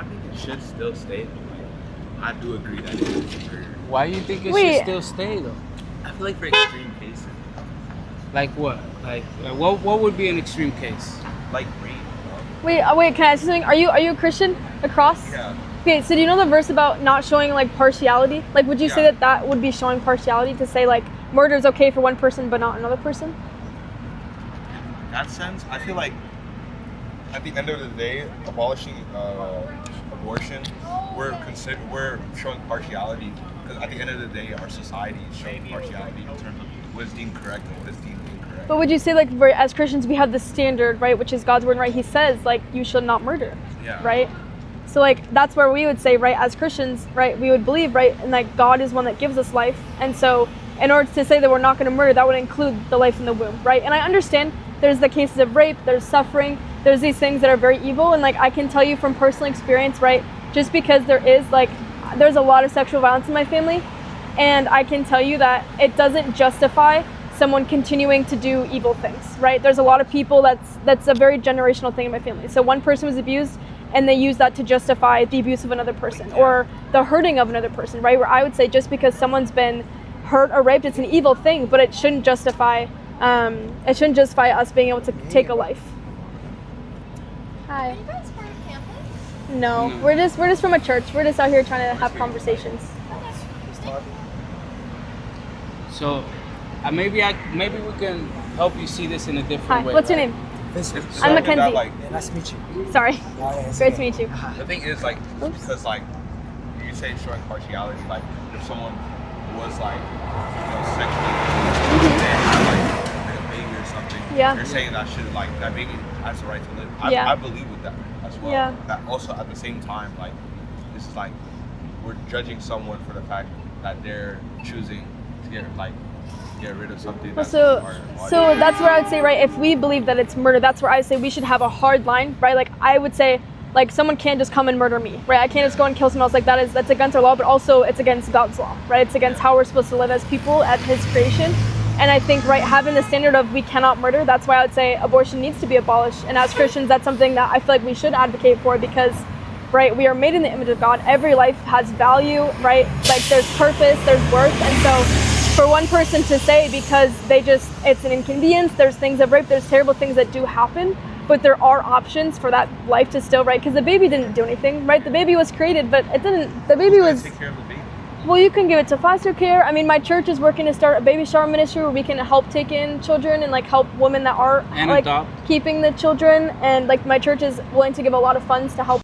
I think it should still stay. I do agree that it is murder. Why do you think it should still stay though? I feel like for extreme cases, Like what? Like what would be an extreme case? like rape. Wait, can I ask you something? Are you a Christian? A cross? Yeah. Okay, so do you know the verse about not showing like partiality? Like, would you say that would be showing partiality to say like murder is okay for one person but not another person? In that sense, I feel like at the end of the day, abolishing abortion, we're showing partiality because at the end of the day, our society is showing partiality in terms of what is deemed correct and what is deemed incorrect. But would you say like as Christians we have the standard, right, which is God's word, right? He says like you should not murder, right? So like that's where we would say, right, as Christians, right, we would believe, right, and like God is one that gives us life, and so in order to say that we're not going to murder, that would include the life in the womb, right? And I understand there's the cases of rape, there's suffering, there's these things that are very evil, and like I can tell you from personal experience, right, just because there's a lot of sexual violence in my family, and I can tell you that it doesn't justify someone continuing to do evil things, right? There's a lot of people that's a very generational thing in my family. So one person was abused and they use that to justify the abuse of another person or the hurting of another person, right? Where I would say just because someone's been hurt or raped, it's an evil thing, but it shouldn't justify us being able to take a life. Hi. Are you guys from campus? No, we're just from a church. We're just out here trying to have conversations. So maybe we can help you see this in a different way. What's your name? I'm Mackenzie. Nice to meet you. Sorry. Great to meet you. The thing is, like, because like you say showing partiality, like if someone was like, sexually like a baby or something, you're saying that baby has the right to live. I believe with that as well. Yeah. That also at the same time, like this is like we're judging someone for the fact that they're choosing to get rid of something. So that's where I would say, right, if we believe that it's murder, that's where I say we should have a hard line, right? Like I would say, like someone can't just come and murder me, right? I can't just go and kill someone else. Like that's against our law, but also it's against God's law, right? It's against how we're supposed to live as people at His creation. And I think, right, having the standard of we cannot murder, that's why I would say abortion needs to be abolished. And as Christians, that's something that I feel like we should advocate for because, right, we are made in the image of God. Every life has value, right? Like there's purpose, there's worth, and so for one person to say because it's an inconvenience, there's things of rape, there's terrible things that do happen, but there are options for that life to still, right? Because the baby didn't do anything, right? The baby was created, but it didn't, the baby was... Take care of the baby. Well, you can give it to foster care. I mean, my church is working to start a baby shower ministry where we can help take in children and like help women that are and like adopt. keeping the children. And like my church is willing to give a lot of funds to help